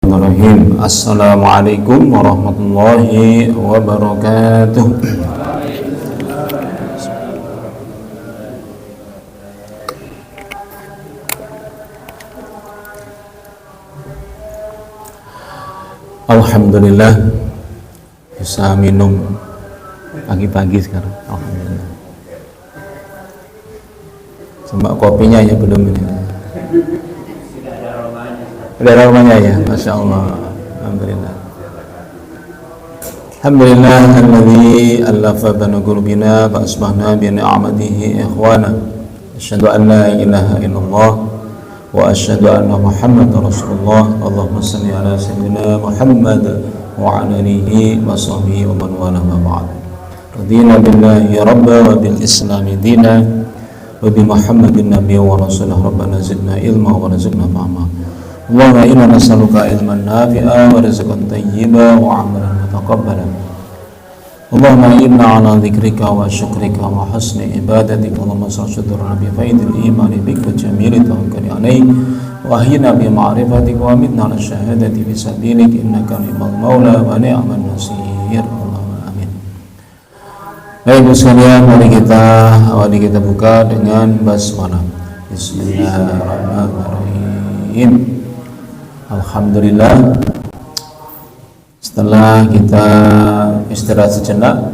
Bismillahirrahmanirrahim. Assalamualaikum warahmatullahi wabarakatuh. Alhamdulillah bisa minum pagi-pagi sekarang. Alhamdulillah. Sama kopinya ya belum ini. Ada aromanya ya, Masya Allah. Alhamdulillah. Alhamdulillah alladzi allafa baina qulubina fa asbahna bi ni'matihi ikhwana. Asyhadu an la ilaha illallah wa asyhadu anna Muhammadar Rasulullah. Allahumma shalli ala sayyidina Muhammad wa ala alihi wa sahbihi wa man wala ma ba'd. Radina billahi rabba wa bil islami dina wa bi Muhammadin nabiyyan wa rasulahu. Rabbana zidna ilma wa rizqna fahma. Allahumma inna nas'aluka ilman nafi'a wa rizqan thayyiban wa 'amalan mutaqabbalan. Allahumma inna 'ala dzikrika wa syukrika wa husni ibadatika. Allahumma shalli bi faidil imani bika jamili tawakkali 'alaik wa ahyina bi ma'rifatika wa mitna 'ala syahadati fi sabilik innaka ni'mal maula wa ni'man nasir. Allahumma amin. Baik sekalian, mari kita buka dengan basmalah. Bismillahirrahmanirrahim. Alhamdulillah, setelah kita istirahat sejenak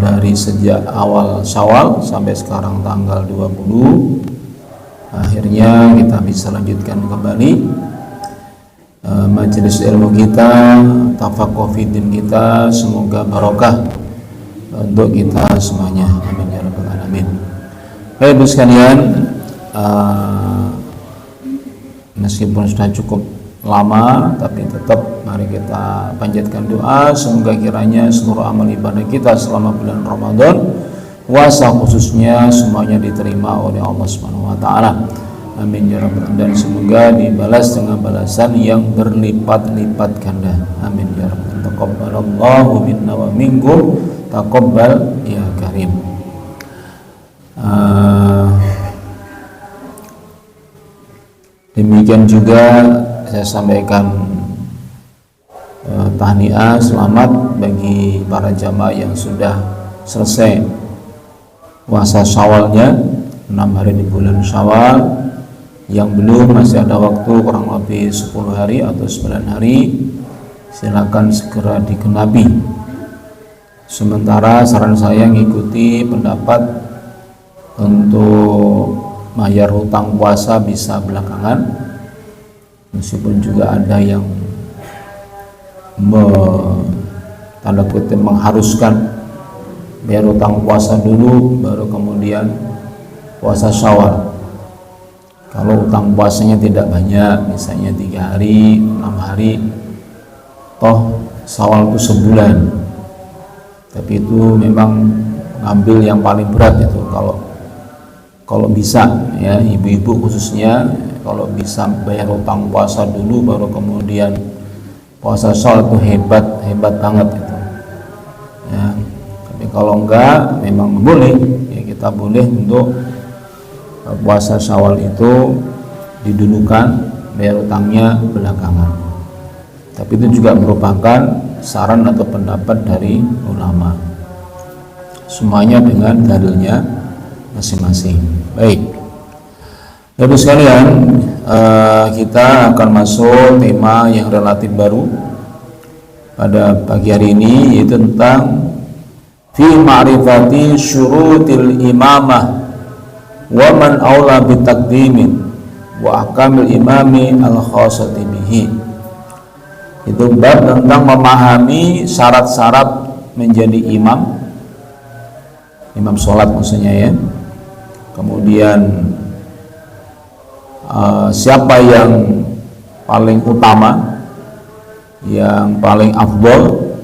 dari sejak awal Syawal sampai sekarang tanggal 20, akhirnya kita bisa lanjutkan kembali majelis ilmu kita, tafaqquh fiddin kita. Semoga barokah untuk kita semuanya, amin ya rabbal alamin. Baik sekalian, meskipun sudah cukup lama, tapi tetap mari kita panjatkan doa semoga kiranya seluruh amal ibadah kita selama bulan Ramadan, puasa khususnya, semuanya diterima oleh Allah Subhanahu wa taala. Amin ya rabbal alamin. Dan semoga dibalas dengan balasan yang berlipat-lipat ganda. Amin ya rabbal alamin. Taqabbalallahu minna wa minkum, taqabbal ya karim. Demikian juga saya sampaikan tahniah selamat bagi para jamaah yang sudah selesai puasa Syawalnya, 6 hari di bulan Syawal. Yang belum, masih ada waktu kurang lebih 10 hari atau 9 hari, silakan segera digenapi. Sementara saran saya mengikuti pendapat untuk bayar hutang puasa bisa belakangan, meskipun juga ada yang tanda kutip mengharuskan bayar hutang puasa dulu baru kemudian puasa Syawal. Kalau hutang puasanya tidak banyak, misalnya 3 hari, 6 hari, toh Syawal itu sebulan, tapi itu memang ngambil yang paling berat itu. Kalau bisa ya, ibu-ibu khususnya, kalau bisa bayar hutang puasa dulu baru kemudian puasa Syawal, itu hebat banget itu ya. Tapi kalau enggak, memang boleh ya, kita boleh untuk puasa Syawal itu didulukan, bayar hutangnya belakangan. Tapi itu juga merupakan saran atau pendapat dari ulama, semuanya dengan dalilnya masing-masing. Baik, Bapak sekalian, kita akan masuk tema yang relatif baru pada pagi hari ini, yaitu tentang fi ma'rifati syurutil imamah wa man aula bitaqdimin wa ahkamil imami al khassati bihi. Itu bab tentang memahami syarat-syarat menjadi imam sholat maksudnya ya. Kemudian siapa yang paling utama, yang paling afdol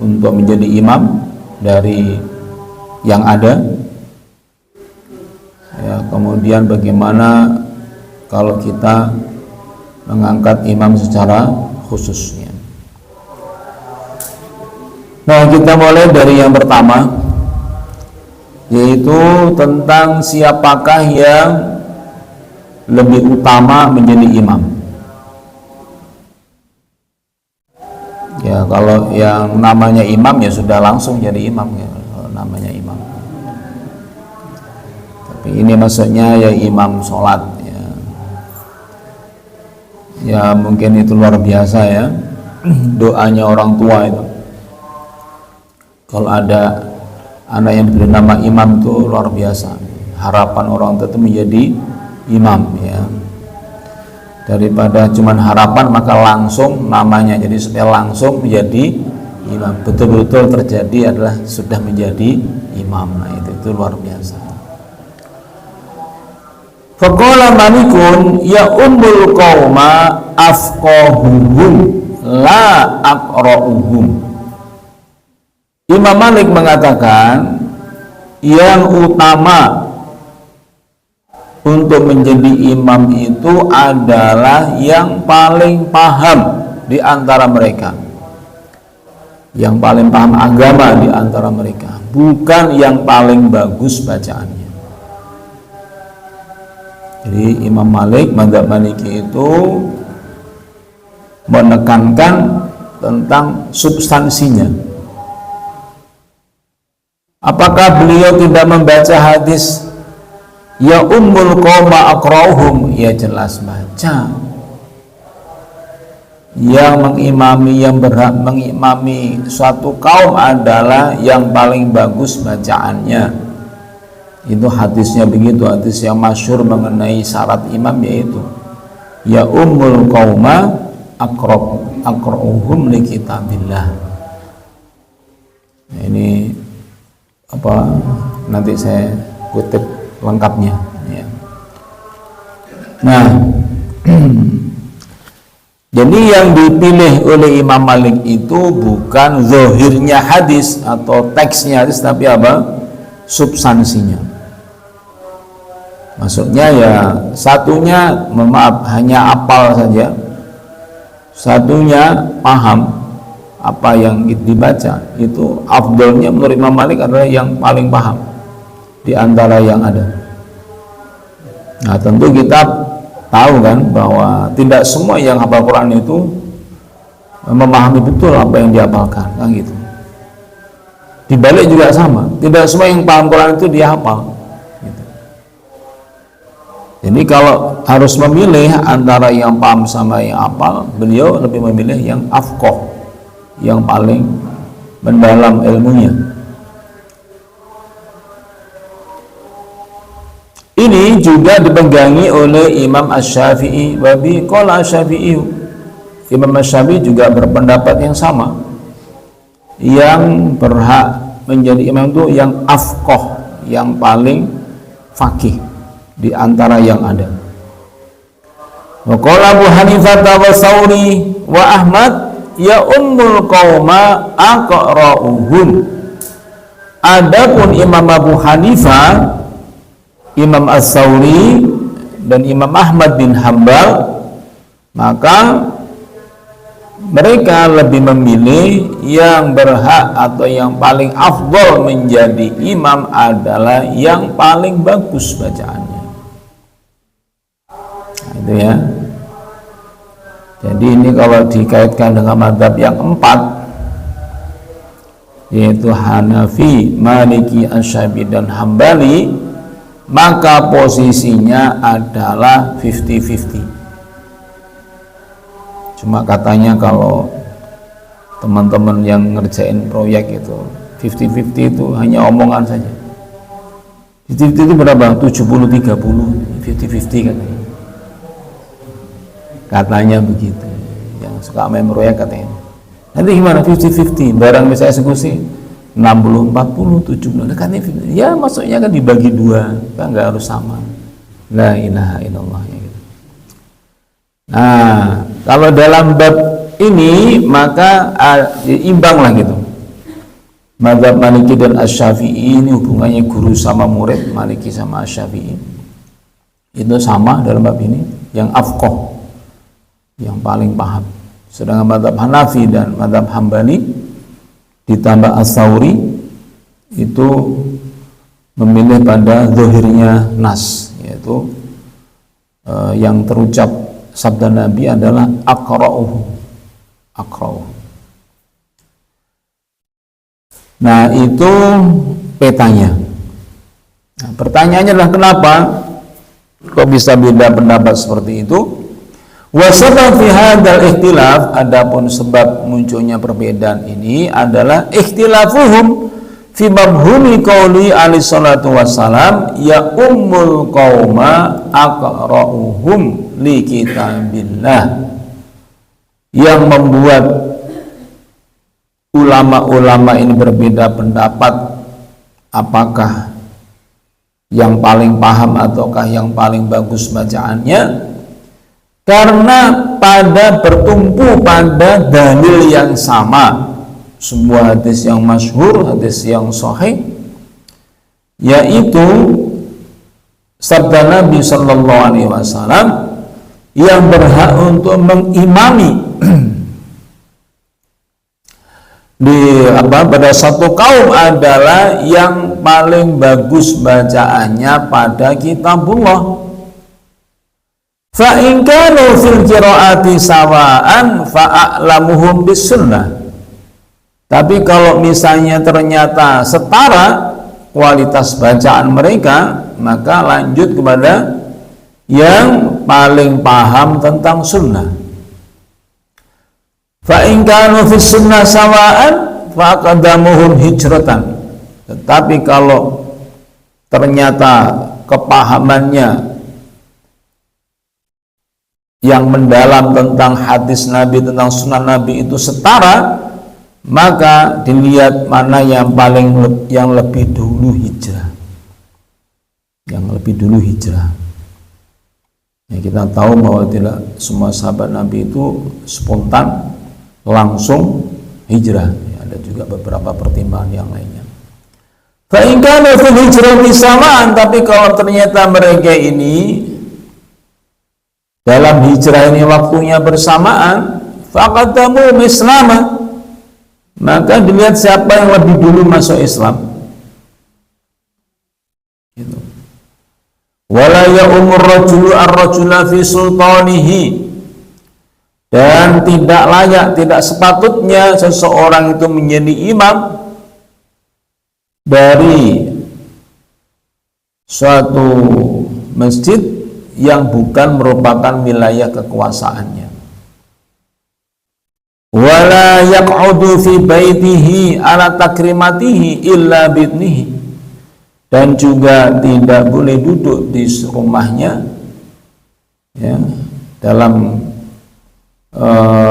untuk menjadi imam dari yang ada ya. Kemudian bagaimana kalau kita mengangkat imam secara khususnya. Nah, kita mulai dari yang pertama, yaitu tentang siapakah yang lebih utama menjadi imam. Ya kalau yang namanya imam ya sudah langsung jadi imam ya, kalau namanya imam. Tapi ini maksudnya ya imam sholat ya. Ya mungkin itu luar biasa ya doanya orang tua itu. Kalau ada anak yang diberi nama imam itu luar biasa. Harapan orang tua itu menjadi imam ya. Daripada cuman harapan maka langsung namanya jadi sudah langsung menjadi imam, betul-betul terjadi adalah sudah menjadi imam. Nah itu luar biasa. Faqala malikun ya ummul qauma afqahuhum la aqra'uhum. Imam Malik mengatakan yang utama untuk menjadi imam itu adalah yang paling paham di antara mereka, yang paling paham agama di antara mereka, bukan yang paling bagus bacaannya. Jadi Imam Malik, mazhab Maliki itu menekankan tentang substansinya. Apakah beliau tidak membaca hadis ya ummul qauma aqra'uhum? Ya jelas baca. Yang mengimami, yang berhak mengimami suatu kaum adalah yang paling bagus bacaannya. Itu hadisnya begitu, hadis yang masyhur mengenai syarat imam yaitu ya ummul qauma aqra'uhum li kitabillah. Nah, ini apa nanti saya kutip lengkapnya ya. Nah jadi yang dipilih oleh Imam Malik itu bukan zahirnya hadis atau teksnya hadis, tapi apa? Substansinya. Maksudnya ya satunya maaf hanya apal saja, satunya paham apa yang dibaca. Itu afdolnya menurut Imam Malik adalah yang paling paham di antara yang ada. Nah tentu kita tahu kan bahwa tidak semua yang hafal Quran itu memahami betul apa yang dihafalkan, kan gitu. Dibalik juga sama, tidak semua yang paham Quran itu dia hafal gitu. Jadi kalau harus memilih antara yang paham sama yang hafal, beliau lebih memilih yang afqah, yang paling mendalam ilmunya. Ini juga dipegangi oleh Imam Asy-Syafi'i. Wa bi qala Asy-Syafi'i, Imam Asy-Syafi'i juga berpendapat yang sama. Yang berhak menjadi imam itu yang afqah, yang paling faqih di antara yang ada. Wa qala Abu Hanifah wa Tsauri wa Ahmad ya ummul qauma aqra'uhum. Adapun Imam Abu Hanifah, Imam As-Tsauri dan Imam Ahmad bin Hambal, maka mereka lebih memilih yang berhak atau yang paling afdol menjadi imam adalah yang paling bagus bacaannya. Nah, itu ya. Jadi ini kalau dikaitkan dengan mazhab yang 4, yaitu Hanafi, Maliki, Asy-Syafi'i dan Hambali, maka posisinya adalah 50-50. Cuma katanya kalau teman-teman yang ngerjain proyek itu 50-50 itu hanya omongan saja. 50-50 itu berapa? 70-30, 50-50 katanya. Katanya begitu. Yang suka main proyek katanya. Nanti gimana 50-50? Barang bisa eksekusi 60-40, 70, kan ya maksudnya kan dibagi dua, kan nggak harus sama. La ilaha illallah ya gitu. Nah kalau dalam bab ini maka imbang lah gitu. Mazhab Maliki dan Asy-Syafi'i ini hubungannya guru sama murid, Maliki sama Asy-Syafi'i itu sama dalam bab ini, yang afqah, yang paling paham. Sedangkan mazhab Hanafi dan mazhab Hambali ditambah As-Tsauri itu memilih pada zahirnya nas, yaitu yang terucap sabda Nabi adalah aqra'uhu. Nah, itu petanya. Nah, pertanyaannya adalah kenapa kok bisa beda pendapat seperti itu? Wa sabab fi hadzal ikhtilaf, adapun sebab munculnya perbedaan ini adalah ikhtilafuhum fi mafhumi qauli alaihi salatu wassalam ya ummul qauma aqra'uhum li kitabillah. Yang membuat ulama-ulama ini berbeda pendapat apakah yang paling paham ataukah yang paling bagus bacaannya, karena bertumpu pada dalil yang sama, sebuah hadis yang masyhur, hadis yang sahih, yaitu sabda Nabi Sallallahu Alaihi Wasallam, yang berhak untuk mengimami pada satu kaum adalah yang paling bagus bacaannya pada kitabullah. Fa in kanu fil qiraati sawaan fa a'lamuhum bis sunnah. Tapi kalau misalnya ternyata setara kualitas bacaan mereka, maka lanjut kepada yang paling paham tentang sunnah. Fa in kanu fis sunnah sawaan fa aqdamuhum hijratan. Tetapi kalau ternyata kepahamannya yang mendalam tentang hadis Nabi, tentang sunnah Nabi itu setara, maka dilihat mana yang lebih dulu hijrah. Yang lebih dulu hijrah. Ya, kita tahu bahwa tidak semua sahabat Nabi itu spontan langsung hijrah. Ya, ada juga beberapa pertimbangan yang lainnya. Fa in kana fil hijrati samaan, tapi kalau ternyata mereka ini dalam hijrah ini waktunya bersamaan, faqadamu islama, maka dilihat siapa yang lebih dulu masuk Islam. Gitu. Wala ya'umur rajulu ar-rajula fi sultanihi, dan tidak layak, tidak sepatutnya seseorang itu menjadi imam dari suatu masjid yang bukan merupakan wilayah kekuasaannya. Wala yaq'udu fi baitihi ala takrimatihi illa bidnihi, dan juga tidak boleh duduk di rumahnya ya, dalam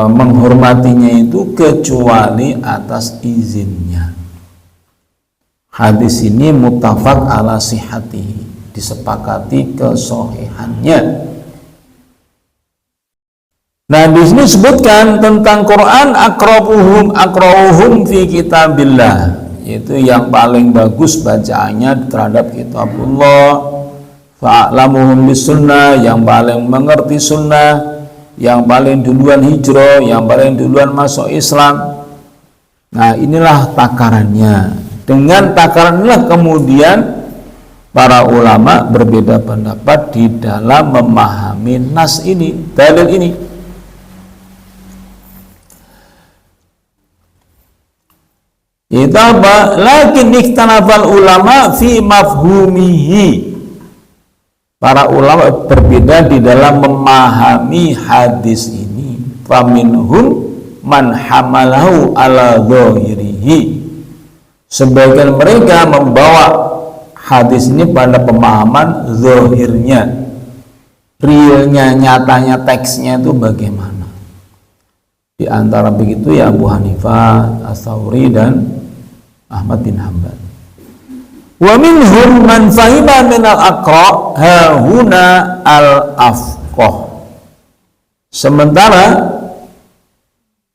menghormatinya itu kecuali atas izinnya. Hadis ini muttafaq ala sihhatihi, disepakati kesohihannya. Nah, di sini disebutkan tentang Quran, aqra'uhum fi kitabillah, yaitu yang paling bagus bacaannya terhadap kitabullah, fa'lamuhum bis sunnah, yang paling mengerti sunnah, yang paling duluan hijrah, yang paling duluan masuk Islam. Nah, inilah takarannya. Dengan takaran inilah kemudian para ulama berbeda pendapat di dalam memahami nas ini, dalil ini. Itu apa? Lakin ikhtalafal ulama fi mafhumihi. Para ulama berbeda di dalam memahami hadis ini. Faminhum man hamalahu ala dhahirihi. Sebagian mereka membawa hadis ini pada pemahaman zahirnya, realnya, nyatanya, teksnya itu bagaimana. Di antara begitu ya Abu Hanifah, Ats-Tsauri, dan Ahmad bin Hanbal. Wa minhum man fahima min al-aqra hahuna al-afqah. Sementara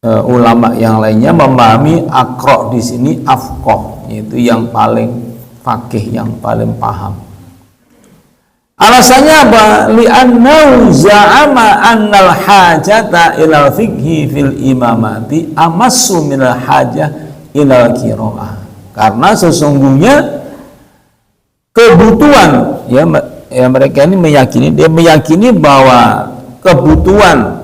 ulama yang lainnya memahami aqra di sini afqah, yaitu yang paling faqih, yang paling paham. Alasannya apa? Li'annahu za'ama annal hajata ilal fiqhi fil imamati amassu minal hajah ilal qiraah. Karena sesungguhnya kebutuhan, ya mereka ini meyakini bahwa kebutuhan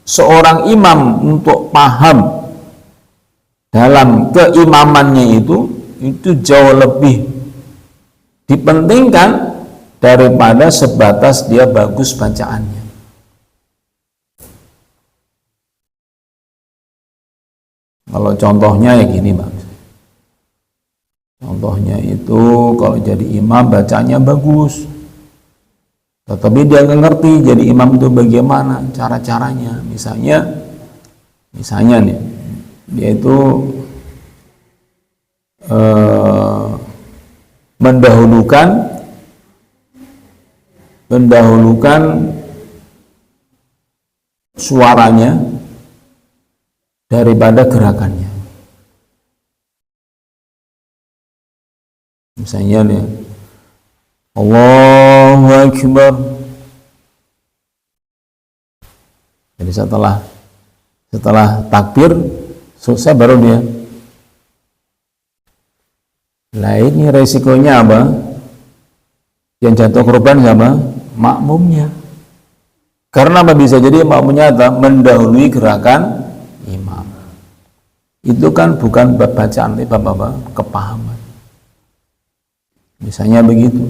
seorang imam untuk paham dalam keimamannya itu jauh lebih dipentingkan daripada sebatas dia bagus bacaannya. Kalau contohnya ya gini, Bang. Contohnya itu kalau jadi imam bacanya bagus, tetapi dia nggak ngerti jadi imam itu bagaimana cara-caranya. Misalnya nih, dia itu mendahulukan suaranya daripada gerakannya. Misalnya nih, Allahu Akbar. Jadi setelah takbir selesai baru dia. Nah ini resikonya apa? Yang jatuh korban sama makmumnya. Karena apa? Bisa jadi makmumnya mendahului gerakan imam. Itu kan bukan bab bacaan, tapi bab apa? Kepahaman. Misalnya begitu.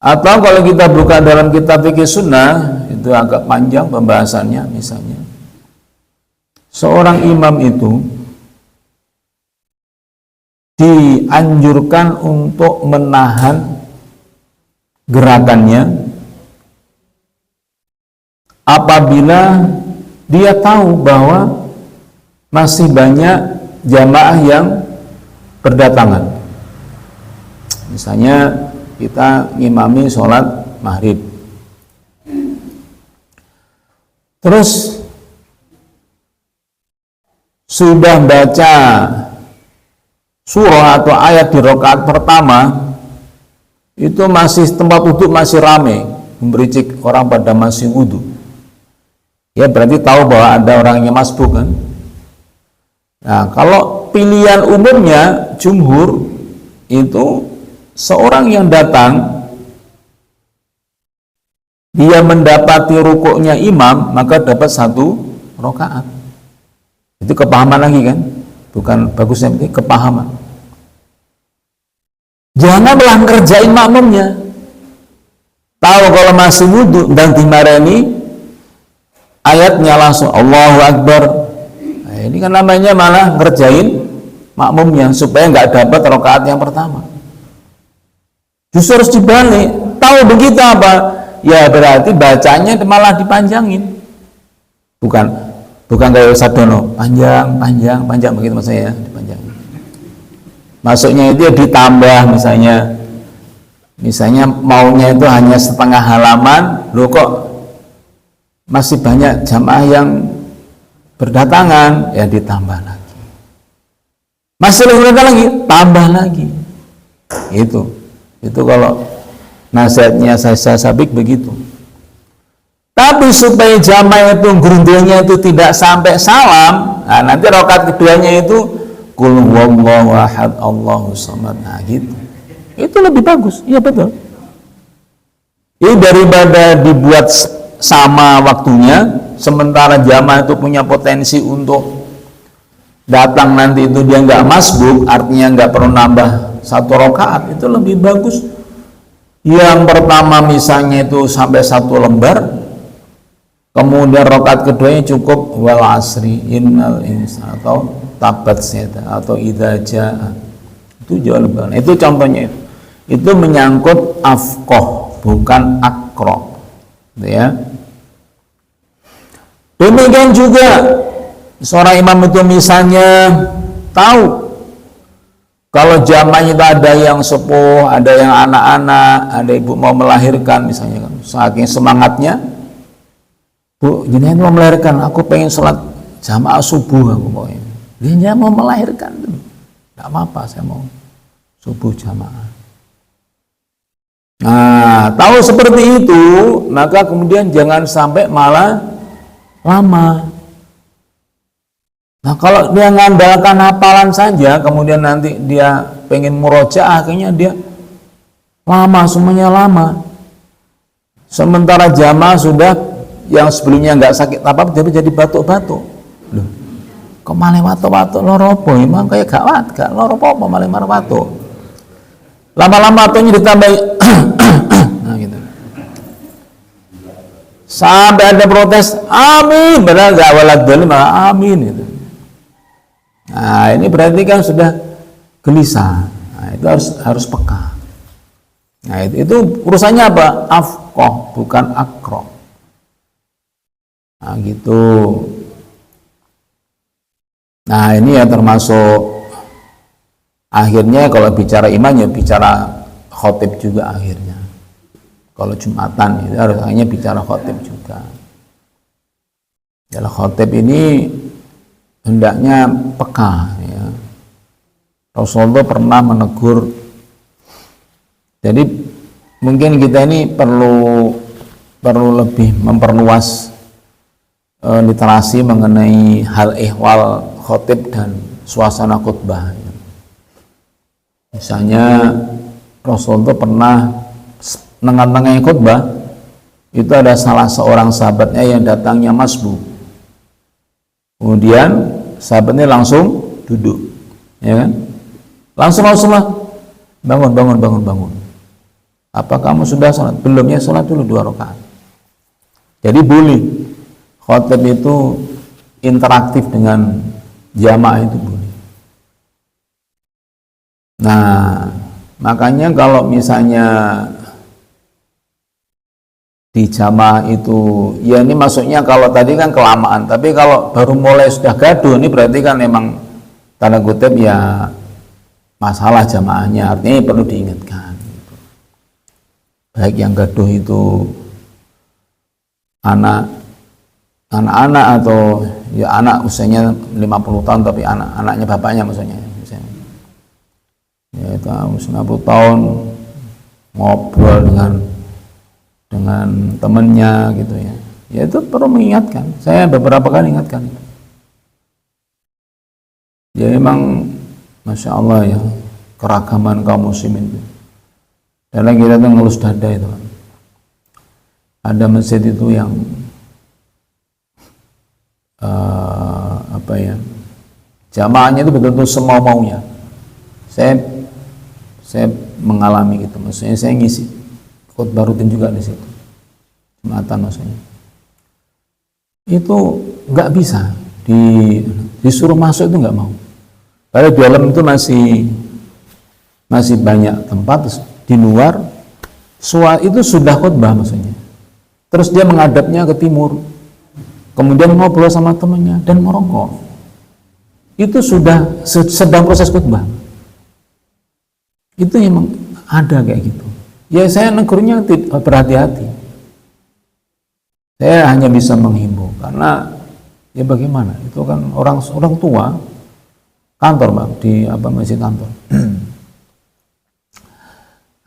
Atau kalau kita buka dalam kitab fikih sunnah, itu agak panjang pembahasannya. Misalnya seorang imam itu dianjurkan untuk menahan gerakannya apabila dia tahu bahwa masih banyak jamaah yang berdatangan. Misalnya kita ngimami sholat maghrib, terus sudah baca surah atau ayat di rakaat pertama, itu masih tempat wudhu masih ramai, membericik orang pada masih wudhu. Ya berarti tahu bahwa ada orang yang masbuk kan. Nah kalau pilihan umumnya jumhur itu seorang yang datang dia mendapati rukuknya imam maka dapat 1 rakaat. Itu kepahaman lagi kan, bukan bagusnya, ini kepahaman. Janganlah ngerjain makmumnya, tahu kalau masih wudhu dan dimareni ayatnya langsung Allahu Akbar. Nah, ini kan namanya malah ngerjain makmumnya supaya nggak dapat rakaat yang pertama. Justru harus dibalik. Tahu begitu apa? Ya berarti bacanya malah dipanjangin. Bukan kayak sadono panjang begitu maksudnya ya, dipanjangin. Masuknya itu ya ditambah, misalnya maunya itu hanya setengah halaman, loh kok masih banyak jamaah yang berdatangan, ya ditambah lagi. Masih lagi, tambah lagi. Itu kalau nasihatnya saya sabik begitu. Tapi supaya jamaah itu gerundilnya itu tidak sampai salam, nah nanti rakaat keduanya itu Qul huwallahu ahad Allahu samad. Nah gitu. Itu lebih bagus. Iya betul. Ini daripada dibuat sama waktunya, sementara jamaah itu punya potensi untuk datang nanti itu dia nggak masbuk, artinya nggak perlu nambah 1 rakaat, itu lebih bagus. Yang pertama misalnya itu sampai 1 lembar, kemudian rakaat keduanya cukup wal asri innal insana atau tabat syaitan atau idza jaa. Itu jauh lebih. Itu contohnya itu menyangkut afqah bukan akro, ya. Demikian juga seorang imam itu misalnya tahu kalau jamaahnya itu ada yang sepuh, ada yang anak-anak, ada ibu mau melahirkan misalnya kan, saking semangatnya, Bu, jenengan mau melahirkan, aku pengen sholat jamaah subuh aku pokoknya. Dia mau melahirkan, tidak apa-apa, saya mau subuh jamaah. Nah, tahu seperti itu, maka kemudian jangan sampai malah lama. Nah, kalau dia ngandalkan hafalan saja, kemudian nanti dia pengen murojaah, akhirnya dia lama, semuanya lama. Sementara jamaah sudah yang sebelumnya nggak sakit apa, jadi batuk-batuk. Loh, kok malah wato-wato loro apa emang kayak gak loro apa malah wato. Lama-lama watonya ditambah nah gitu. Sampai ada protes, amin, padahal gak waladhdallin malah amin gitu. Nah, ini berarti kan sudah gelisah. Nah, itu harus peka. Nah, itu urusannya apa? Afqah, bukan akroh. Nah, gitu. Nah, ini ya termasuk akhirnya kalau bicara iman ya bicara khotib juga akhirnya. Kalau Jumatan itu harus hanya bicara khotib juga. Kalau khotib ini hendaknya peka ya. Rasulullah pernah menegur. Jadi mungkin kita ini perlu lebih memperluas literasi mengenai hal ihwal khotib dan suasana khutbah. Misalnya Rasulullah pernah tengah-tengah khutbah itu ada salah seorang sahabatnya yang datangnya masbuk. Kemudian sahabatnya langsung duduk, ya kan? Langsung bangun. Apa kamu sudah sholat? Belum ya, sholat dulu 2 rakaat. Jadi boleh khotib itu interaktif dengan jamaah itu boleh. Nah, makanya kalau misalnya di jamaah itu, ya ini maksudnya kalau tadi kan kelamaan, tapi kalau baru mulai sudah gaduh, ini berarti kan memang tanda kutip ya masalah jamaahnya, artinya perlu diingatkan. Baik yang gaduh itu anak-anak atau ya anak usianya 50 tahun tapi anaknya bapaknya maksudnya. Ya itu 50 tahun ngobrol dengan temannya gitu ya. Ya itu perlu mengingatkan. Saya beberapa kali ingatkan. Ya memang Masya Allah ya keragaman kaum muslimin itu. Dan lagi kita tuh ngelus dada itu. Ada masjid itu yang jamaahnya itu betul-betul semau maunya. Saya mengalami gitu. Maksudnya saya ngisi khutbah rutin juga di situ, Jumatan maksudnya. Itu nggak bisa disuruh masuk itu nggak mau. Padahal di dalam itu masih banyak tempat. Di luar itu sudah khutbah maksudnya. Terus dia menghadapnya ke timur, kemudian ngobrol sama temannya dan merokok. Itu sudah sedang proses khutbah. Itu memang ada kayak gitu. Ya saya negurnya berhati-hati. Saya hanya bisa menghimbau karena ya bagaimana? Itu kan orang tua kantor Bang di masjid kantor.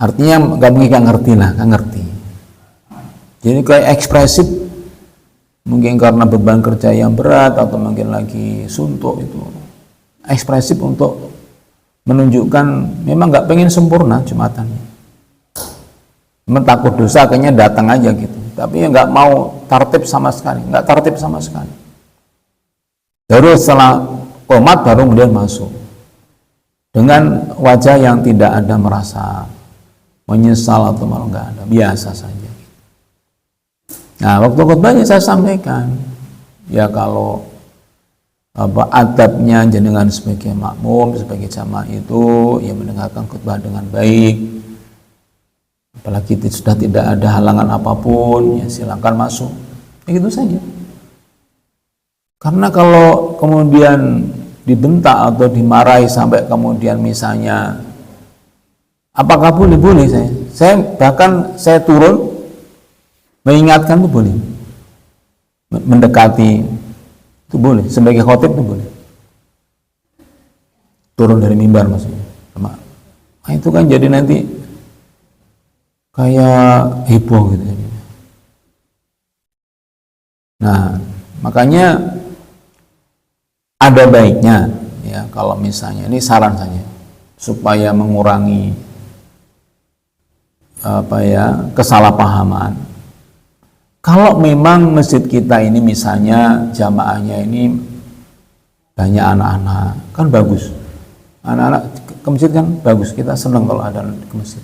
Artinya nggak mungkin nggak ngerti. Jadi kayak ekspresif mungkin karena beban kerja yang berat atau mungkin lagi suntuk itu ekspresif untuk menunjukkan memang nggak pengen sempurna Jumatannya. Takut dosa akhirnya datang aja gitu. Tapi ya nggak mau tertib sama sekali, nggak tertib sama sekali. Baru setelah qomat baru kemudian masuk dengan wajah yang tidak ada merasa menyesal atau malah nggak ada, biasa saja. Nah waktu khutbahnya saya sampaikan ya kalau adabnya jenengan sebagai makmum, sebagai jamaah itu ya mendengarkan khutbah dengan baik, apalagi sudah tidak ada halangan apapun ya silakan masuk, ya gitu saja. Karena kalau kemudian dibentak atau dimarahi sampai kemudian misalnya apakah boleh saya bahkan saya turun mengingatkan itu boleh, mendekati itu boleh, sebagai khotib itu boleh, turun dari mimbar maksudnya. Nah, itu kan jadi nanti kayak heboh gitu. Nah makanya ada baiknya ya kalau misalnya ini saran saja supaya mengurangi kesalahpahaman. Kalau memang masjid kita ini misalnya jamaahnya ini banyak anak-anak, kan bagus. Anak-anak ke masjid kan bagus, kita senang kalau ada ke masjid.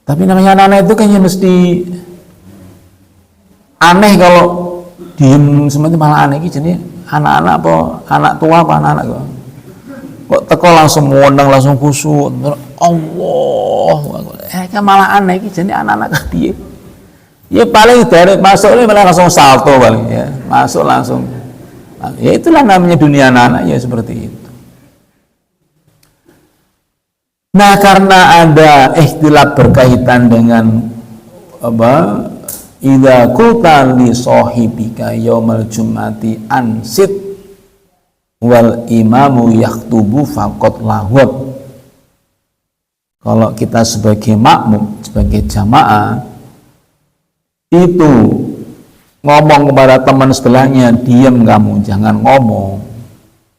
Tapi namanya anak-anak itu kayaknya mesti aneh kalau diem semuanya, malah aneh gitu. Jadi anak-anak apa anak tua apa anak-anak kok teko langsung ngundang, langsung khusyuk, Allah, kan malah aneh gitu. Jadi anak-anak dia ya paling dari masuk ini malah langsung salto paling ya, masuk langsung. Ya itulah namanya dunia anak-anak ya, seperti itu. Nah, karena ada ikhtilaf berkaitan dengan apa, idza qulta li sahibika yaumal jum'ati ansit wal imamu yaktubu faqad lahut. Kalau kita sebagai makmum, sebagai jamaah itu ngomong kepada teman sebelahnya, diam kamu, jangan ngomong,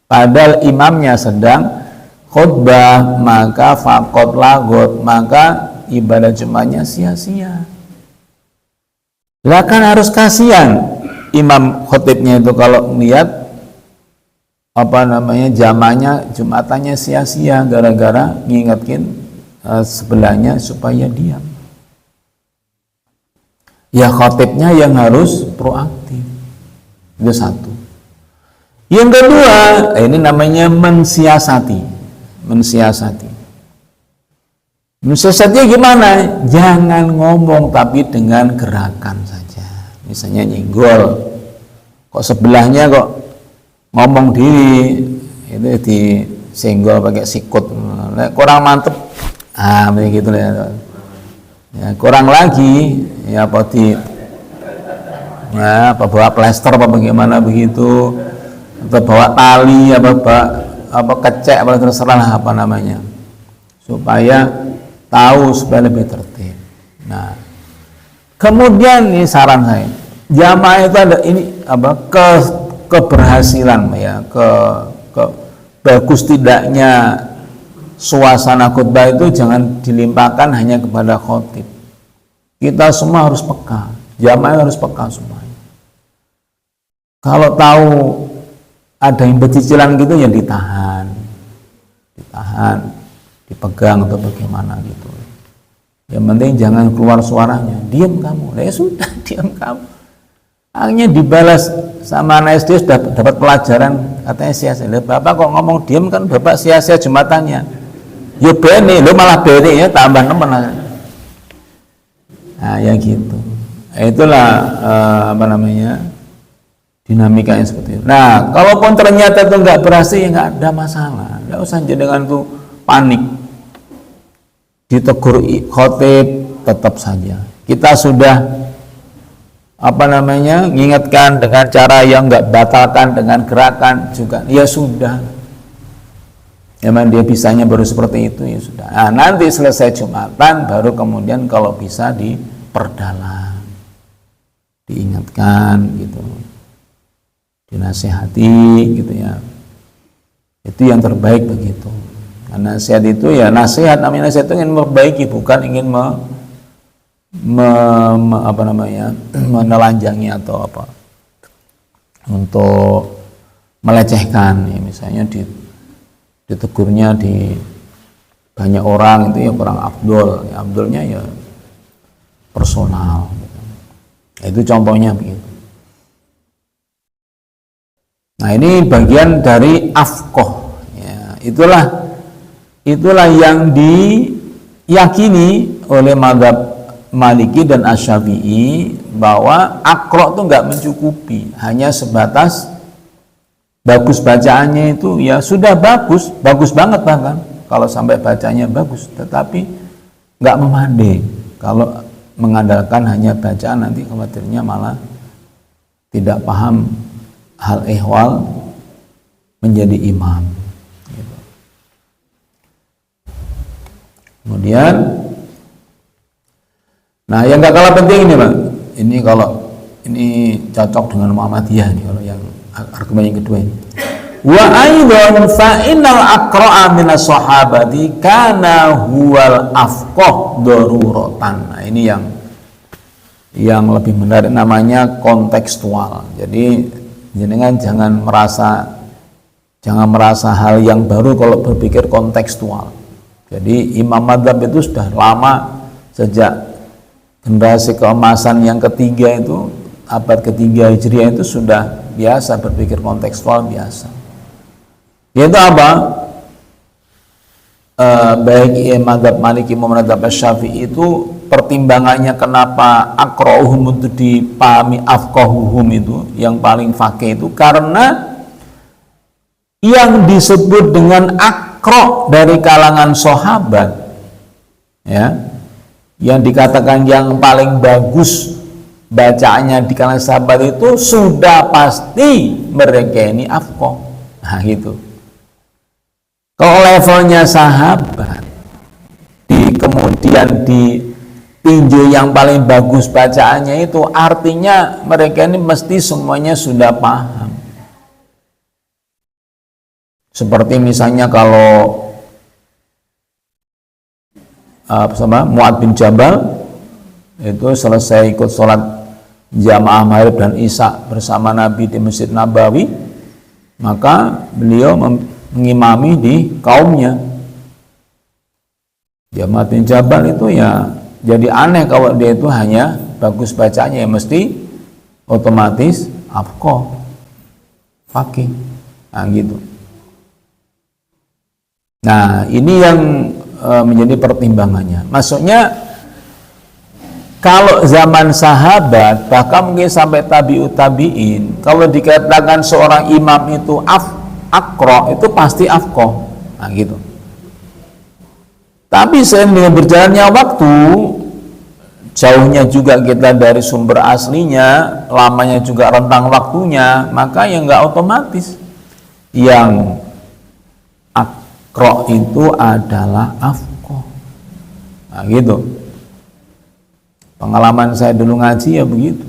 padahal imamnya sedang khutbah, maka faqad lagot, maka ibadah Jumatnya sia-sia. Lah kan harus kasihan imam khotibnya itu kalau melihat apa namanya jamaahnya Jumatannya sia-sia gara-gara ngingetin sebelahnya supaya diam. Ya khotibnya yang harus proaktif. Itu satu. Yang kedua, ini namanya mensiasati. Mensiasati gimana? Jangan ngomong tapi dengan gerakan saja. Misalnya nyenggol, kok sebelahnya kok ngomong diri, itu disenggol pakai sikut, kurang mantep, begitu ya. Ya, kurang lagi ya apa apa bawa plester apa bagaimana begitu, atau bawa tali apa kecek apa terserah lah apa namanya, supaya tahu, supaya lebih tertib. Nah, kemudian ini saran saya, jamaah itu ada ini apa keberhasilan ya, bagus tidaknya suasana khutbah itu jangan dilimpahkan hanya kepada khotib. Kita semua harus peka, jamaah harus peka semuanya. Kalau tahu ada yang bercicilan gitu ya ditahan, dipegang atau bagaimana gitu. Yang penting jangan keluar suaranya, diam kamu. Ya sudah, diam kamu. Akhirnya dibalas sama anak SD, sudah dapat pelajaran, katanya sia-sia. Bapak kok ngomong diam, kan bapak sia-sia Jumatannya. Ya bene, lo malah bene ya, tambah nemen. Nah ya gitu. Itulah apa namanya, dinamika yang seperti itu. Nah, kalaupun ternyata itu nggak berhasil, ya nggak ada masalah. Nggak usah jangan tuh panik. Ditegur khotib tetap saja. Kita sudah apa namanya mengingatkan dengan cara yang nggak batalkan dengan gerakan juga. Ya sudah. Emang dia bisanya baru seperti itu, ya sudah. Nah, nanti selesai Jumatan baru kemudian kalau bisa diperdalam, diingatkan gitu, dinasehati gitu ya. Itu yang terbaik begitu. Nah, nasihat itu ya nasihat, namanya nasihat itu ingin memperbaiki, bukan ingin apa namanya menelanjangi atau apa, untuk melecehkan ya, misalnya ditegurnya di banyak orang itu ya kurang afdol, ya afdolnya ya personal gitu. Itu contohnya begitu. Nah, ini bagian dari afqoh ya, itulah yang diyakini oleh mazhab Maliki dan Asy-Syafi'i, bahwa aqra itu enggak mencukupi hanya sebatas bagus bacaannya, itu ya sudah bagus banget, bahkan kalau sampai bacanya bagus, tetapi nggak memadai. Kalau mengandalkan hanya bacaan, nanti khawatirnya malah tidak paham hal ehwal menjadi imam gitu. Kemudian nah yang nggak kalah penting ini Bang, ini kalau ini cocok dengan Muhammadiyah nih, kalau yang argumen yang kedua ini. Wa aidan fa innal aqra'a minas sahabati kana huwal afqah daruratan. Nah, ini yang lebih menarik, namanya kontekstual. Jadi jenengan jangan merasa Jangan merasa hal yang baru kalau berpikir kontekstual. Jadi imam madzhab itu sudah lama, sejak generasi keemasan yang ketiga itu, abad ketiga Hijriah itu sudah biasa berpikir kontekstual biasa. Yaitu apa? Baik madzhab Maliki maupun madzhab Syafi'i itu pertimbangannya kenapa aqra'uhum itu dipahami afqahuhum itu yang paling faqih itu karena yang disebut dengan akro dari kalangan sahabat, ya, yang dikatakan yang paling bagus bacaannya di kalangan sahabat itu sudah pasti mereka ini afqah. Nah gitu. Kalau levelnya sahabat, kemudian ditinjau yang paling bagus bacaannya itu, artinya mereka ini mesti semuanya sudah paham. Seperti misalnya kalau Mu'adz bin Jabal itu selesai ikut sholat jamaah maghrib dan isya bersama Nabi di Masjid Nabawi, maka beliau mengimami di kaumnya. Mu'adz bin Jabal itu ya jadi aneh kalau dia itu hanya bagus bacanya, ya mesti otomatis afqah, faqih. Nah gitu. Nah ini yang menjadi pertimbangannya. Maksudnya kalau zaman sahabat, bahkan mungkin sampai tabi'ut tabi'in, kalau dikatakan seorang imam itu aqra, itu pasti afqah. Nah gitu. Tapi seiring dengan berjalannya waktu, jauhnya juga kita dari sumber aslinya, lamanya juga rentang waktunya, maka yang nggak otomatis yang aqra itu adalah afqah. Nah gitu. Pengalaman saya dulu ngaji ya begitu.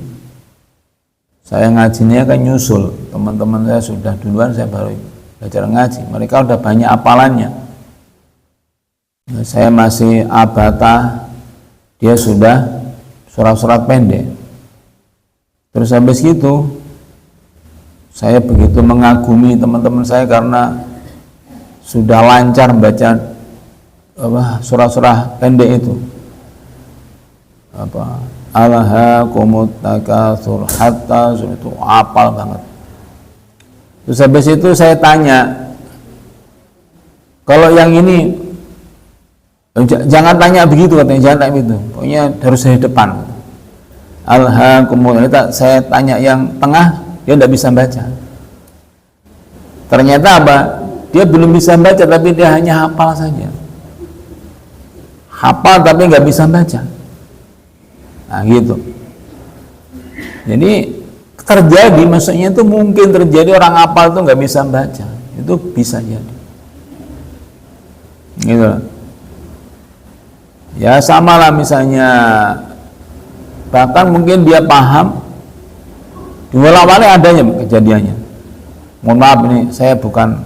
Saya ngajinya kan nyusul, teman-teman saya sudah duluan, saya baru belajar ngaji. Mereka udah banyak hafalannya. Nah, saya masih abata, dia sudah surat-surat pendek. Terus habis itu saya begitu mengagumi teman-teman saya karena sudah lancar membaca surah-surah pendek itu. Alhaakumut takatsur hatta, itu hafal banget. Terus habis itu saya tanya, kalau yang ini jangan tanya begitu, katanya, jangan tanya begitu, pokoknya harus dari depan. Alhaakumut, saya tanya yang tengah, dia tidak bisa baca. Ternyata apa? Dia belum bisa baca, tapi dia hanya hafal saja. Hafal tapi nggak bisa baca. Nah gitu. Jadi terjadi, maksudnya itu mungkin terjadi orang hafal itu nggak bisa baca, itu bisa jadi. Gitu. Ya sama lah misalnya, bahkan mungkin dia paham, diulang-ulang adanya kejadiannya. Mohon maaf ini saya bukan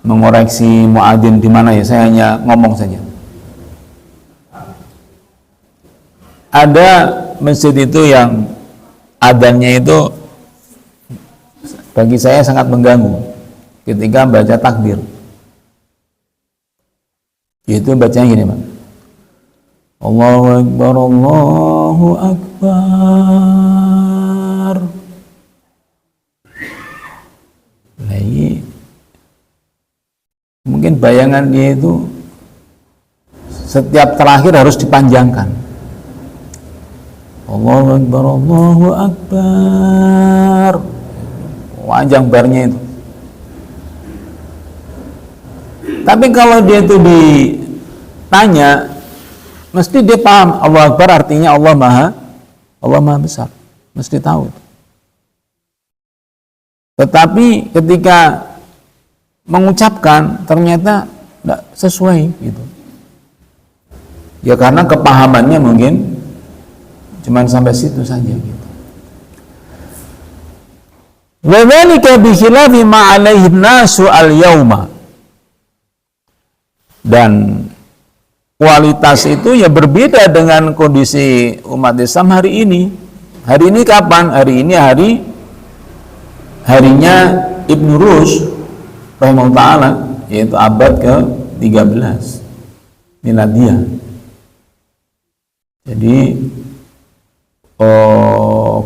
mengoreksi muadzin di mana ya, saya hanya ngomong saja. Ada masjid itu yang adzannya itu bagi saya sangat mengganggu ketika baca takbir. Itu bacanya gini, Pak. Allahu Akbar, Allahu Akbar. Lagi mungkin bayangan dia itu setiap terakhir harus dipanjangkan. Allahu Akbar, Allahu Akbar. Panjang barnya itu. Tapi kalau dia itu ditanya, mesti dia paham Allahu Akbar artinya Allah Maha besar. Mesti tahu itu. Tetapi ketika mengucapkan ternyata tidak sesuai gitu. Ya karena kepahamannya mungkin cuman sampai situ saja gitu. Wa dzalika bi khilafi ma 'alaihi nasu al-yauma. Dan kualitas itu ya berbeda dengan kondisi umat Islam hari ini. Hari ini kapan? Hari ini harinya Ibnu Rushd rahimahullah ta'ala, yaitu abad ke-13 Miladiyah. Jadi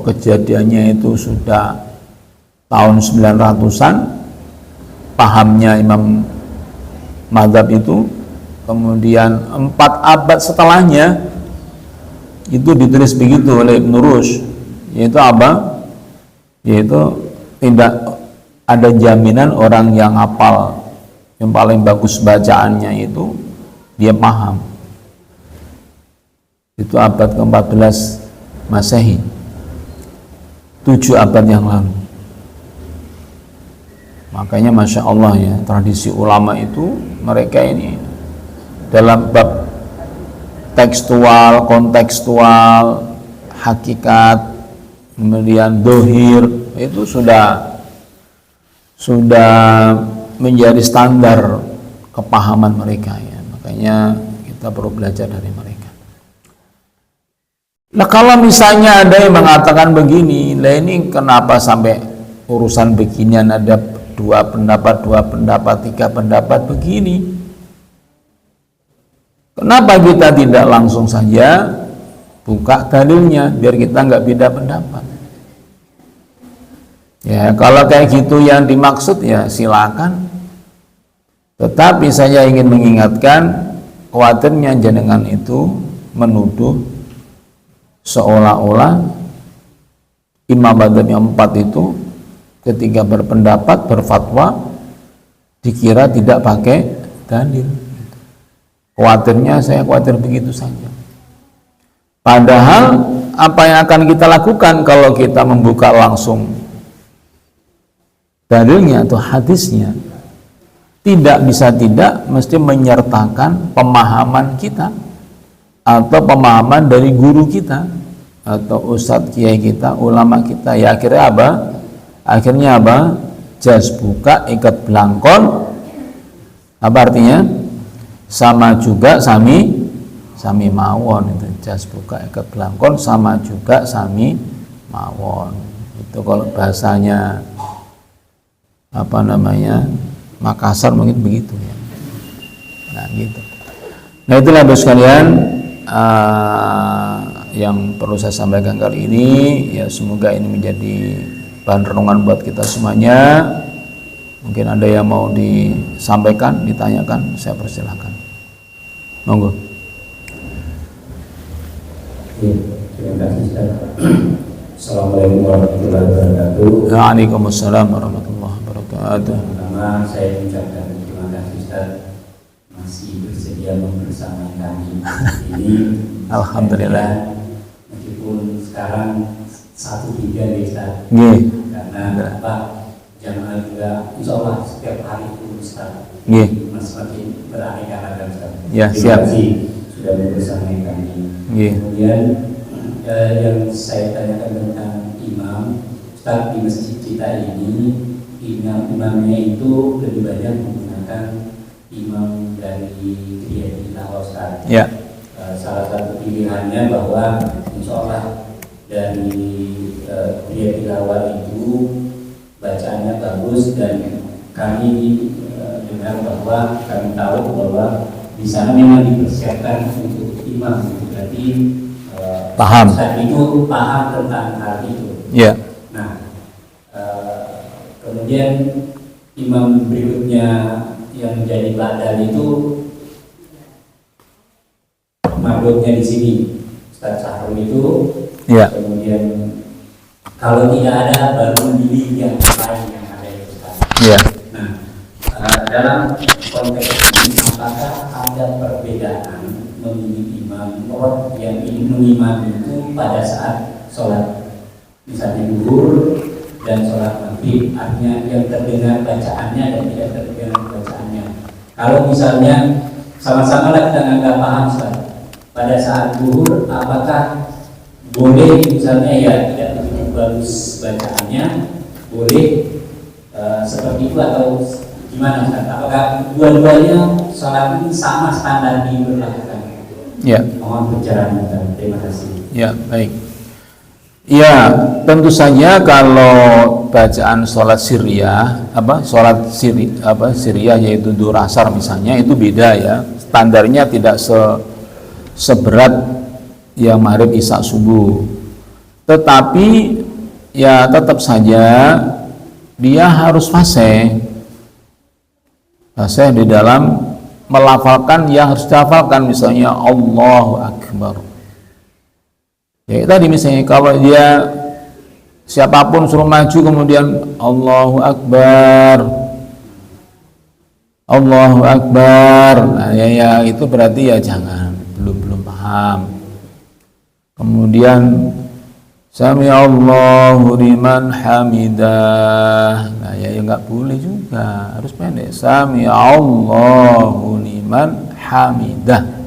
kejadiannya itu sudah tahun 900-an, pahamnya Imam Madzhab itu. Kemudian 4 abad setelahnya itu ditulis begitu oleh Ibn Rushd, yaitu apa? Yaitu tidak ada jaminan orang yang hafal yang paling bagus bacaannya itu dia paham. Itu abad ke-14 Masehi, 7 abad yang lalu. Makanya Masya Allah ya, tradisi ulama itu mereka ini dalam bab tekstual, kontekstual, hakikat, kemudian dohir, itu sudah menjadi standar kepahaman mereka ya. Makanya kita perlu belajar dari mereka. Nah kalau misalnya ada yang mengatakan begini, lah ini kenapa sampai urusan beginian ada 2 pendapat, 3 pendapat begini? Kenapa kita tidak langsung saja buka dalilnya biar kita nggak beda pendapat? Ya kalau kayak gitu yang dimaksud ya silakan. Tetapi saya ingin mengingatkan, khawatirnya jenengan itu menuduh seolah-olah Imam Madzhab yang 4 itu ketika berpendapat, berfatwa dikira tidak pakai dalil. Saya khawatir begitu saja. Padahal apa yang akan kita lakukan kalau kita membuka langsung dalilnya atau hadisnya, tidak bisa tidak mesti menyertakan pemahaman kita atau pemahaman dari guru kita atau ustadz kiai kita, ulama kita. Ya akhirnya apa? Jas buka ikat belangkon. Apa artinya? Sama juga sami mawon. Itu jas buka ikat belangkon sama juga sami mawon. Itu kalau bahasanya Makassar mungkin begitu ya. Nah gitu. Nah itulah Bapak sekalian yang perlu saya sampaikan kali ini. Ya semoga ini menjadi bahan renungan buat kita semuanya. Mungkin ada yang mau disampaikan, ditanyakan, saya persilahkan. Monggo. Terima kasih Ustaz. Assalamualaikum warahmatullahi wabarakatuh. Waalaikumsalam warahmatullahi wabarakatuh. Pertama saya ucapkan terima kasih Ustaz masih bersedia membersamai kami ini. Alhamdulillah. Meskipun sekarang 1-3 ya Ustaz. Karena apa? Jamaah juga insya Allah setiap hari itu Ustaz. Semakin beraneka ragam Ustaz. Ya, siap. Terima kasih sudah membersamai kami. Kemudian yang saya tanyakan tentang imam, Ustaz, di masjid kita ini imamnya itu lebih banyak menggunakan imam dari Kriya Tilawah Ustaz. Ya. Salah satu pilihannya bahwa insya Allah dari Kriya Tilawah itu bacaannya bagus, dan kami dengar bahwa kami tahu bahwa di sana memang dipersiapkan untuk imam, berarti paham. Ustaz itu paham tentang hal itu. Ya. Nah, kemudian imam berikutnya yang menjadi badal itu mabuknya di sini, Ustaz Sahrul itu. Ya. Kemudian kalau tidak ada baru memilih yang lain yang ada itu Ustaz. Ya. Nah, dalam konteks ini apakah ada perbedaan memilih imam, yang ini mengimam itu pada saat sholat misalnya zuhur dan sholat maghrib, artinya yang terdengar bacaannya dan tidak terdengar bacaannya. Kalau misalnya sama-sama lah kita nggak paham Ustaz, pada saat zuhur apakah boleh misalnya ya tidak begitu bagus bacaannya, boleh seperti itu atau gimana Ustaz? Apakah dua-duanya sholat ini sama standar diberlakukan? Ya. Mohon pencerahan Ustaz. Terima kasih. Ya, baik. Ya, tentu saja kalau bacaan sholat siriyah, siriyah yaitu duhur asar misalnya, itu beda ya. Standarnya tidak seberat yang maghrib isya subuh. Tetapi ya tetap saja dia harus fasih di dalam melafalkan yang harus dihafalkan, misalnya Allahu Akbar. Ya tadi misalnya kalau dia siapapun suruh maju kemudian Allahu Akbar, nah, ya itu berarti ya jangan, belum paham. Kemudian Sami Allahu liman hamidah, nah ya nggak boleh juga, harus pendek. Sami Allahu liman hamidah.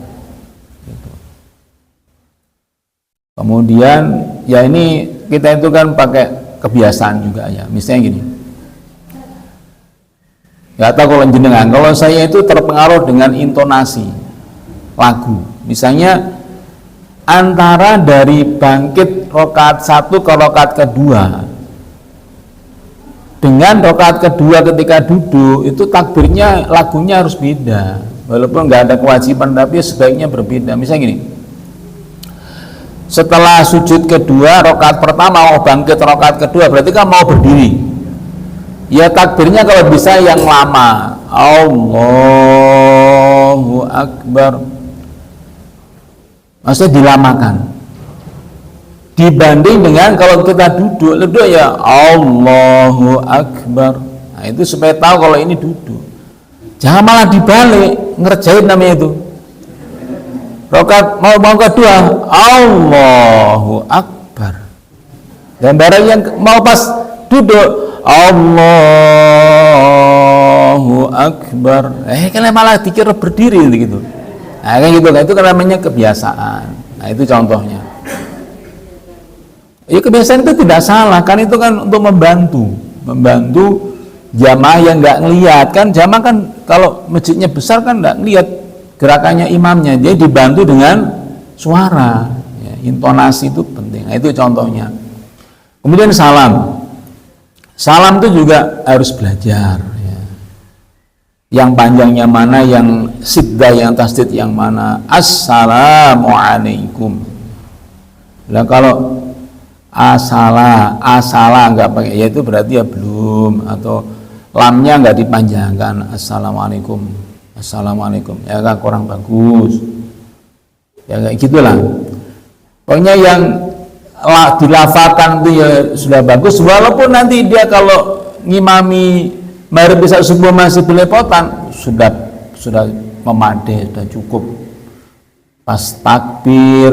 Kemudian ya ini kita itu kan pakai kebiasaan juga ya, misalnya gini, ya tahu kalau jenengan, kalau saya itu terpengaruh dengan intonasi lagu, misalnya antara dari bangkit rakaat 1 ke rakaat kedua dengan rakaat kedua ketika duduk itu takbirnya lagunya harus beda, walaupun nggak ada kewajiban tapi sebaiknya berbeda. Misalnya gini, setelah sujud kedua rakaat pertama mau bangkit rakaat kedua berarti kan mau berdiri, ya takbirnya kalau bisa yang lama, Allahu Akbar, maksudnya dilamakan dibanding dengan kalau kita duduk ya Allahu Akbar. Nah itu supaya tahu kalau ini duduk, jangan malah dibalik ngerjain namanya itu. Rakaat mau kedua Allahu Akbar, dan barang yang mau pas duduk Allahu Akbar, kalian malah dikira berdiri gitu. Nah kayak gitu, itu kan namanya kebiasaan. Nah itu contohnya. Ya kebiasaan itu tidak salah, kan itu kan untuk membantu jamaah yang nggak ngelihat, kan jamaah kan kalau masjidnya besar kan nggak ngelihat gerakannya imamnya, dia dibantu dengan suara ya, intonasi itu penting. Nah, itu contohnya. Kemudian salam itu juga harus belajar ya. Yang panjangnya mana, yang siddah, yang tasdid yang mana. Assalamualaikum. Nah kalau asala nggak pakai ya itu berarti ya belum, atau lamnya nggak dipanjangkan, assalamualaikum ya kan kurang bagus ya, kayak gitulah. Pokoknya yang dilafalkan itu ya sudah bagus, walaupun nanti dia kalau ngimami maghrib bisa subuh masih belepotan, sudah memadai, sudah cukup. Pas takbir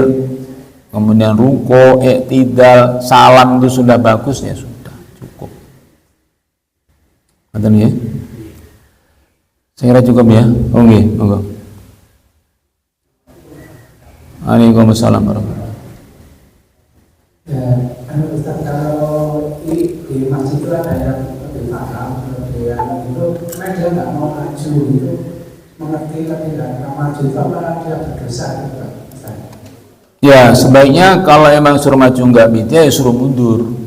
kemudian ruko, iktidal, salam itu sudah bagus, ya sudah cukup. Ngoten ya. Saya kira cukup ya. Oke, monggo. Waalaikumsalam warahmatullahi wabarakatuh. Ya, Ustaz, kalau di masjid itu ada yang lebih paham, lebih yang itu, dia nggak mau maju itu, mengerti ketika maju itu apa dia berdosa gitu, Ustaz? Ya, sebaiknya kalau emang suruh maju nggak bisa, ya suruh mundur.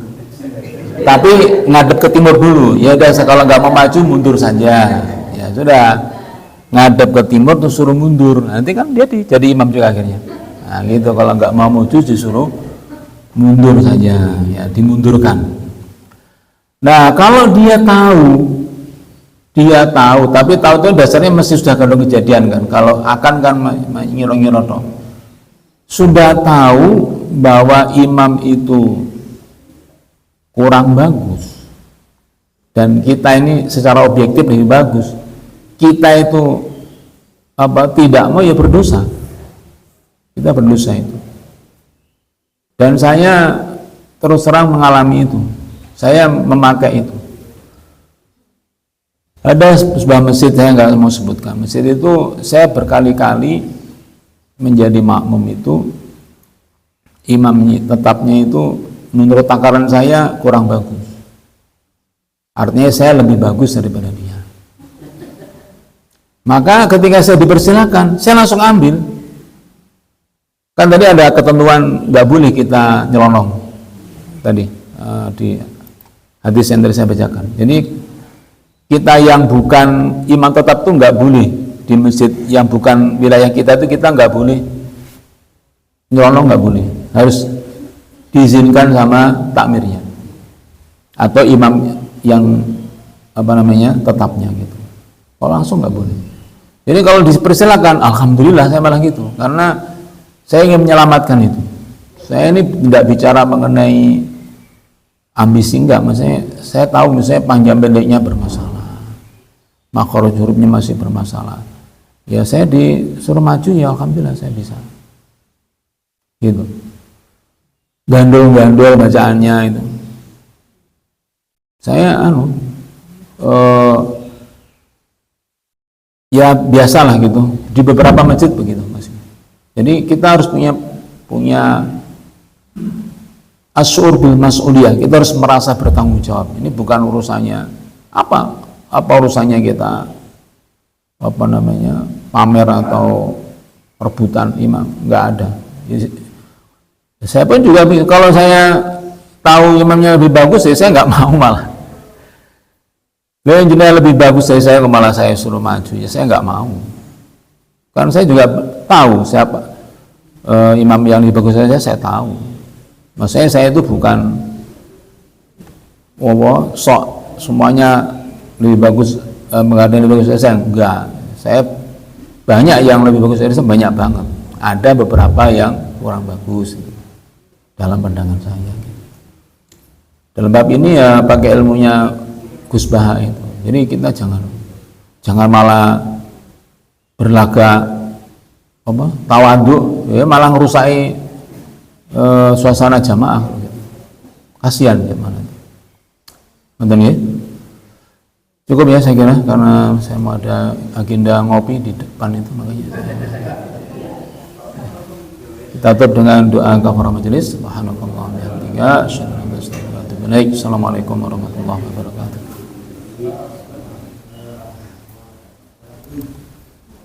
Tapi ngadep ke timur dulu. Ya udah, kalau nggak mau maju mundur saja. Ya sudah, ngadep ke timur terus suruh mundur. Nanti kan dia jadi imam juga akhirnya. Nah gitu, kalau nggak mau maju disuruh mundur saja, ya dimundurkan. Nah kalau dia tahu, tapi tahu itu dasarnya mesti sudah kalau kejadian kan. Kalau akan kan ngiro-ngiro toh. Sudah tahu bahwa imam itu kurang bagus dan kita ini secara objektif lebih bagus, kita itu tidak mau, ya berdosa. Kita berdosa itu. Dan saya terus terang mengalami itu. Saya memakai itu. Ada sebuah masjid, saya nggak mau sebutkan. Masjid itu saya berkali-kali menjadi makmum itu, imamnya tetapnya itu menurut takaran saya kurang bagus. Artinya saya lebih bagus daripada dia. Maka ketika saya dipersilakan, saya langsung ambil. Kan tadi ada ketentuan nggak boleh kita nyelonong. tadi di hadis yang tadi saya bacakan. Jadi kita yang bukan imam tetap tuh nggak boleh di masjid yang bukan wilayah kita itu kita nggak boleh nyelonong, nggak boleh, harus diizinkan sama takmirnya atau imam yang tetapnya gitu. Kalau langsung nggak boleh. Jadi kalau dipersilakan, alhamdulillah saya malah gitu, karena saya ingin menyelamatkan itu. Saya ini tidak bicara mengenai ambisi, enggak, maksudnya saya tahu misalnya panjang pendeknya bermasalah, makhraj hurufnya masih bermasalah. Ya saya disuruh maju, ya alhamdulillah saya bisa. Gitu. Gandol-gandol bacaannya itu. Saya ya biasalah gitu. Di beberapa masjid begitu, Mas. Jadi kita harus punya asyur bil mas'uliyah. Kita harus merasa bertanggung jawab. Ini bukan urusannya apa urusannya kita pamer atau rebutan imam, nggak ada. Saya pun juga kalau saya tahu imamnya lebih bagus, ya saya nggak mau malah. Yang jenis lebih bagus dari saya, malah saya suruh maju, ya saya nggak mau. Karena saya juga tahu siapa imam yang lebih bagus dari saya tahu. Maksudnya saya itu bukan sok semuanya lebih bagus, mengadakan lebih bagus dari saya, enggak. Saya banyak yang lebih bagus dari saya, banyak banget. Ada beberapa yang kurang bagus dalam pandangan saya. Dalam bab ini ya pakai ilmunya Gus Baha itu. Jadi kita jangan malah berlagak tawaduk, ya malah ngerusai suasana jamaah. Kasihan gimana. Nonton ya. Cukup ya saya kira, karena saya mau ada agenda ngopi di depan itu, makanya kita tutup dengan doa kafaraah majelis. Subhanallah wa bihamdihi, asyhadu an la ilaha illa anta, astaghfiruka wa atubu ilaik. Assalamualaikum warahmatullahi wabarakatuh.